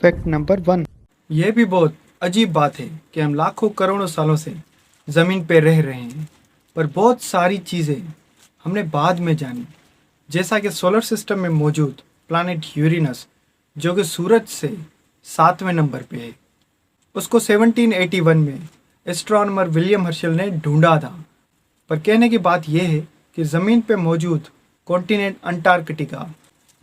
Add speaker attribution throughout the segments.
Speaker 1: Fact number 1।
Speaker 2: यह भी बहुत अजीब बात है कि हम लाखों करोड़ों सालों से ज़मीन पर रह रहे हैं, पर बहुत सारी चीज़ें हमने बाद में जानी, जैसा कि सोलर सिस्टम में मौजूद प्लैनेट यूरेनस, जो कि सूरज से 7वें नंबर पे है। उसको 1781 में एस्ट्रोनॉमर विलियम हर्शल ने ढूंढा था। पर कहने की बात यह है कि ज़मीन पे मौजूद कॉन्टिनेंट अंटार्कटिका,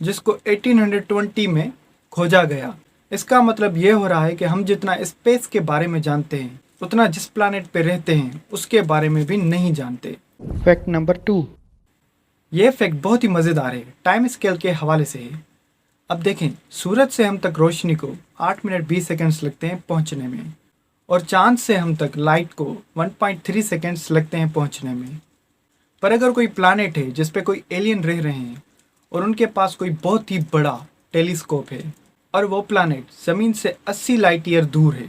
Speaker 2: जिसको 1820 में खोजा गया, इसका मतलब ये हो रहा है कि हम जितना स्पेस के बारे में जानते हैं उतना जिस प्लैनेट पे रहते हैं उसके बारे में भी नहीं जानते।
Speaker 1: Fact number 2।
Speaker 2: ये फैक्ट बहुत ही मज़ेदार है, टाइम स्केल के हवाले से है। अब देखें, सूरज से हम तक रोशनी को 8 मिनट 20 सेकंड्स लगते हैं पहुंचने में, और चांद से हम तक लाइट को 1.3 सेकंड्स लगते हैं पहुंचने में। पर अगर कोई प्लैनेट है जिस पे कोई एलियन रह रहे हैं और उनके पास कोई बहुत ही बड़ा टेलीस्कोप है और वो प्लैनेट ज़मीन से 80 लाइट ईयर दूर है,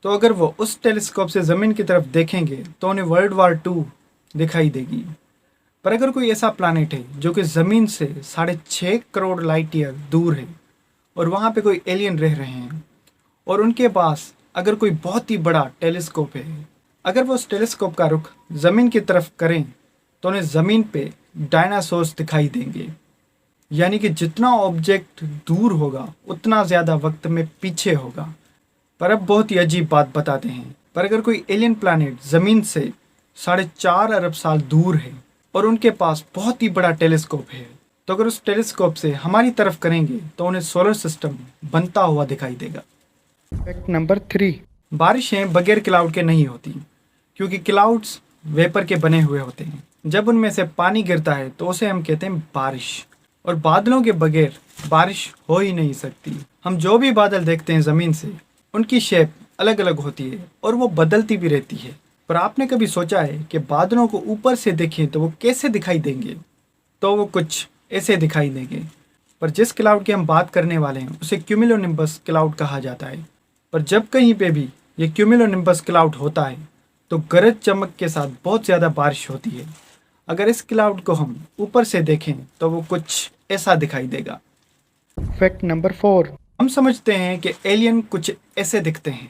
Speaker 2: तो अगर वो उस टेलीस्कोप से ज़मीन की तरफ देखेंगे तो उन्हें वर्ल्ड वॉर 2 दिखाई देगी। पर अगर कोई ऐसा प्लैनेट है जो कि ज़मीन से 6.5 करोड़ लाइट ईयर दूर है और वहाँ पे कोई एलियन रह रहे हैं और उनके पास अगर कोई बहुत ही बड़ा टेलीस्कोप है, अगर वो उस टेलीस्कोप का रुख ज़मीन की तरफ करें तो उन्हें ज़मीन पे डायनासोर्स दिखाई देंगे। यानी कि जितना ऑब्जेक्ट दूर होगा उतना ज़्यादा वक्त में पीछे होगा। पर अब बहुत ही अजीब बात बताते हैं, पर अगर कोई एलियन प्लैनेट ज़मीन से 4.5 अरब साल दूर है और उनके पास बहुत ही बड़ा टेलीस्कोप है, तो अगर उस टेलीस्कोप से हमारी तरफ करेंगे तो उन्हें सोलर सिस्टम बनता हुआ दिखाई देगा।
Speaker 1: Fact number 3।
Speaker 2: बारिशें बगैर क्लाउड के नहीं होती, क्योंकि क्लाउड्स वेपर के बने हुए होते हैं। जब उनमें से पानी गिरता है तो उसे हम कहते हैं बारिश, और बादलों के बगैर बारिश हो ही नहीं सकती। हम जो भी बादल देखते हैं ज़मीन से, उनकी शेप अलग अलग होती है और वो बदलती भी रहती है। पर आपने कभी सोचा है कि बादलों को ऊपर से देखें तो वो कैसे दिखाई देंगे? तो वो कुछ ऐसे दिखाई देंगे। पर जिस क्लाउड की हम बात करने वाले हैं उसे क्यूमुलोनिम्बस क्लाउड कहा जाता है। पर जब कहीं पे भी ये क्यूमुलोनिम्बस क्लाउड होता है तो गरज चमक के साथ बहुत ज़्यादा बारिश होती है। अगर इस क्लाउड को हम ऊपर से देखें तो वो कुछ ऐसा दिखाई देगा।
Speaker 1: Fact number 4।
Speaker 2: हम समझते हैं कि एलियन कुछ ऐसे दिखते हैं,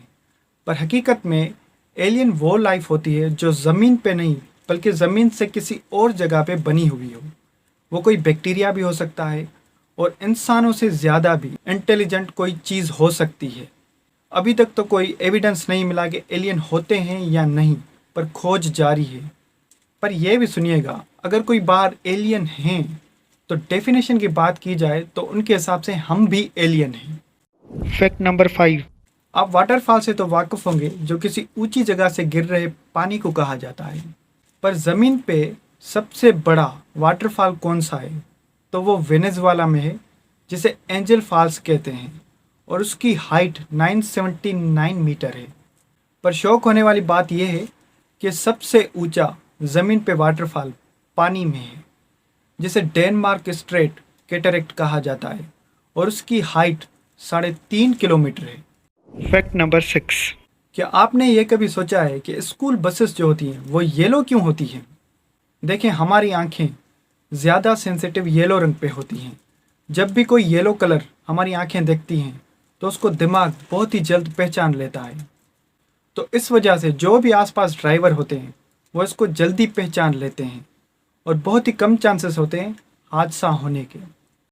Speaker 2: पर हकीकत में एलियन वो लाइफ होती है जो ज़मीन पे नहीं बल्कि ज़मीन से किसी और जगह पे बनी हुई हो। वो कोई बैक्टीरिया भी हो सकता है और इंसानों से ज़्यादा भी इंटेलिजेंट कोई चीज़ हो सकती है। अभी तक तो कोई एविडेंस नहीं मिला कि एलियन होते हैं या नहीं, पर खोज जारी है। पर यह भी सुनिएगा, अगर कोई बाहर एलियन हैं तो डेफिनेशन की बात की जाए तो उनके हिसाब से हम भी एलियन हैं।
Speaker 1: Fact number 5।
Speaker 2: आप वाटरफॉल से तो वाकिफ होंगे, जो किसी ऊंची जगह से गिर रहे पानी को कहा जाता है। पर ज़मीन पे सबसे बड़ा वाटरफॉल कौन सा है? तो वो वेनेजुएला में है, जिसे एंजल फॉल्स कहते हैं, और उसकी हाइट 979 मीटर है। पर शौक होने वाली बात यह है कि सबसे ऊंचा ज़मीन पे वाटरफॉल पानी में है, जिसे डेनमार्क स्ट्रेट कैटरेक्ट कहा जाता है, और उसकी हाइट 3.5 किलोमीटर है।
Speaker 1: Fact number 6।
Speaker 2: क्या आपने ये कभी सोचा है कि स्कूल बसेस जो होती हैं वो येलो क्यों होती हैं? देखें, हमारी आंखें ज़्यादा सेंसिटिव येलो रंग पे होती हैं। जब भी कोई येलो कलर हमारी आंखें देखती हैं तो उसको दिमाग बहुत ही जल्द पहचान लेता है। तो इस वजह से जो भी आसपास ड्राइवर होते हैं वो इसको जल्दी पहचान लेते हैं और बहुत ही कम चांसेस होते हैं हादसा होने के।